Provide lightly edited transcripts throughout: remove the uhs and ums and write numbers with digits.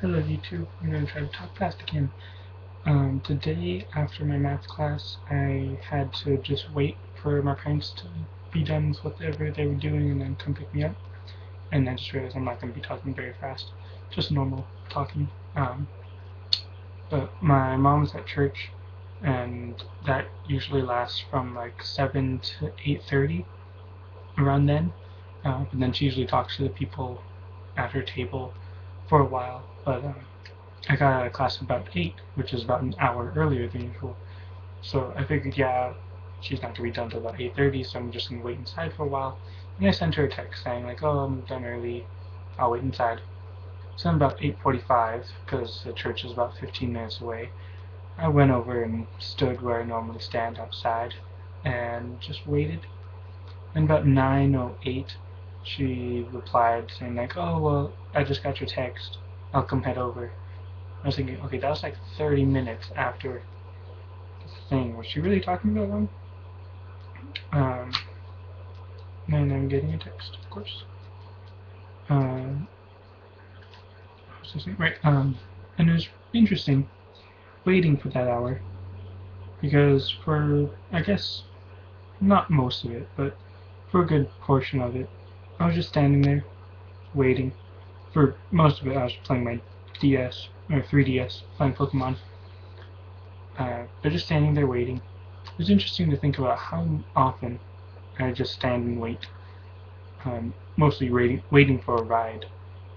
Hello YouTube, I'm going to try to talk fast again. Today, after my math class, I had to just wait for my parents to be done with whatever they were doing and then come pick me up. And I just realized I'm not going to be talking very fast, just normal talking. But my mom's at church, and that usually lasts from like 7 to 8:30, around then. And then she usually talks to the people at her table for a while, but I got out of class about 8, which is about an hour earlier than usual. So I figured, yeah, she's not going to be done till about 8:30, so I'm just going to wait inside for a while. And I sent her a text saying, like, oh, I'm done early, I'll wait inside. So then about 8:45, because the church is about 15 minutes away, I went over and stood where I normally stand outside and just waited. And about 9:08, she replied saying, like, oh, well, I just got your text, I'll come head over. I was thinking, okay, that was like 30 minutes after the thing. Was she really talking about them? And I'm getting a text, of course. What's this name? Right, and it was interesting waiting for that hour, because for, I guess, not most of it, but for a good portion of it, I was just standing there, waiting. For most of it, I was playing my DS, or 3DS, playing Pokemon. But just standing there waiting. It was interesting to think about how often I just stand and wait, mostly waiting for a ride,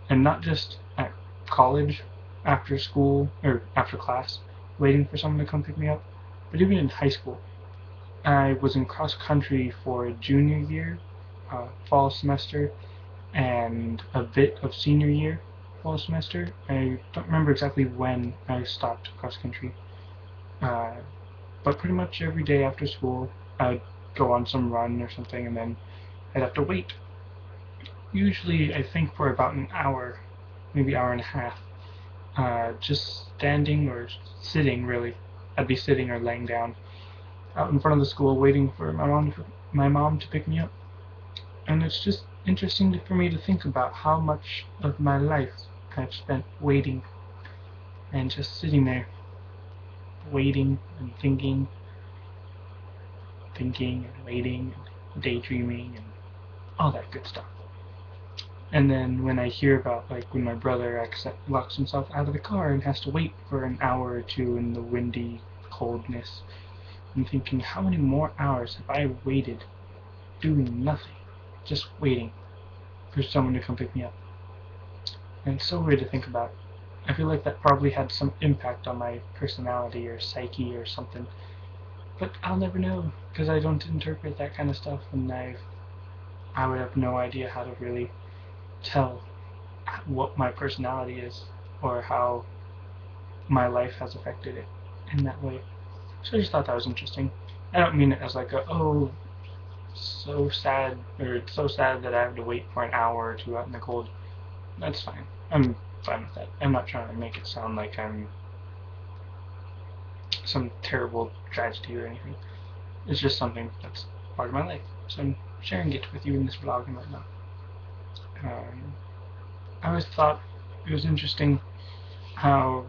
and not just at college, after school, or after class, waiting for someone to come pick me up, but even in high school. I was in cross country for junior year, fall semester, and a bit of senior year, fall semester. I don't remember exactly when I stopped cross country. But pretty much every day after school, I'd go on some run or something, and then I'd have to wait. Usually, I think for about an hour, maybe hour and a half, just standing or sitting, really. I'd be sitting or laying down out in front of the school waiting for my mom to pick me up. And it's just interesting for me to think about how much of my life I've spent waiting and just sitting there waiting and thinking and waiting and daydreaming and all that good stuff. And then when I hear about, like, when my brother locks himself out of the car and has to wait for an hour or two in the windy coldness, I'm thinking, how many more hours have I waited doing nothing, just waiting for someone to come pick me up? And it's so weird to think about. I feel like that probably had some impact on my personality or psyche or something. But I'll never know, because I don't interpret that kind of stuff, and I would have no idea how to really tell what my personality is, or how my life has affected it in that way. So I just thought that was interesting. I don't mean it as like oh, so sad, or it's so sad that I have to wait for an hour or two out in the cold. That's fine. I'm fine with that. I'm not trying to make it sound like I'm some terrible tragedy or anything. It's just something that's part of my life. So I'm sharing it with you in this vlog and whatnot. I always thought it was interesting how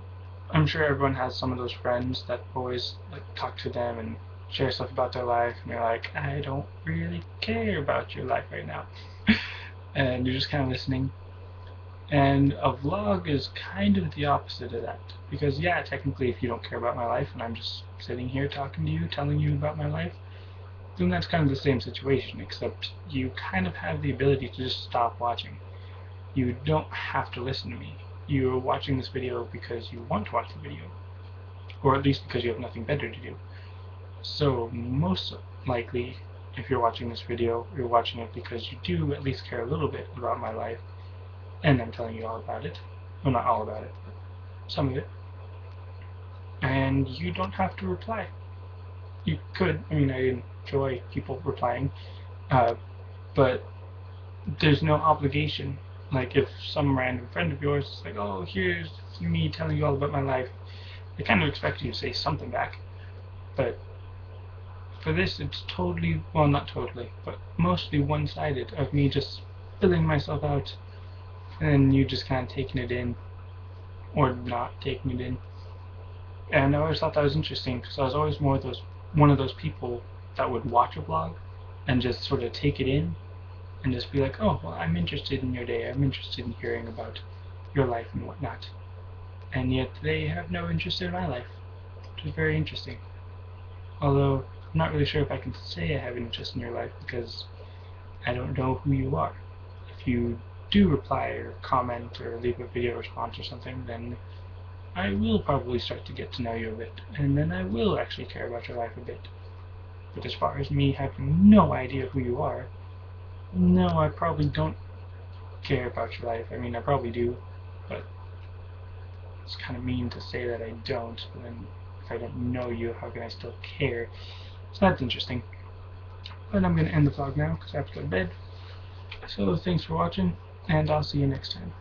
I'm sure everyone has some of those friends that always like talk to them and share stuff about their life, and you're like, I don't really care about your life right now. And you're just kind of listening. And a vlog is kind of the opposite of that, because yeah, technically if you don't care about my life and I'm just sitting here talking to you, telling you about my life, then that's kind of the same situation, except you kind of have the ability to just stop watching. You don't have to listen to me. You're watching this video because you want to watch the video, or at least because you have nothing better to do. So most likely, if you're watching this video, you're watching it because you do at least care a little bit about my life, and I'm telling you all about it. Well, not all about it, but some of it. And you don't have to reply. You could. I mean, I enjoy people replying, but there's no obligation. Like, if some random friend of yours is like, oh, here's me telling you all about my life, they kind of expect you to say something back. But for this, it's totally, well, not totally, but mostly one-sided, of me just filling myself out, and you just kind of taking it in or not taking it in. And I always thought that was interesting because I was always one of those people that would watch a vlog and just sort of take it in and just be like, oh, well, I'm interested in your day. I'm interested in hearing about your life and whatnot. And yet they have no interest in my life, which is very interesting. Although I'm not really sure if I can say I have an interest in your life because I don't know who you are. If you do reply or comment or leave a video response or something, then I will probably start to get to know you a bit, and then I will actually care about your life a bit. But as far as me having no idea who you are, no, I probably don't care about your life. I mean, I probably do, but it's kind of mean to say that I don't. But then, if I don't know you, how can I still care? So that's interesting. But I'm going to end the vlog now because I have to go to bed. So thanks for watching, and I'll see you next time.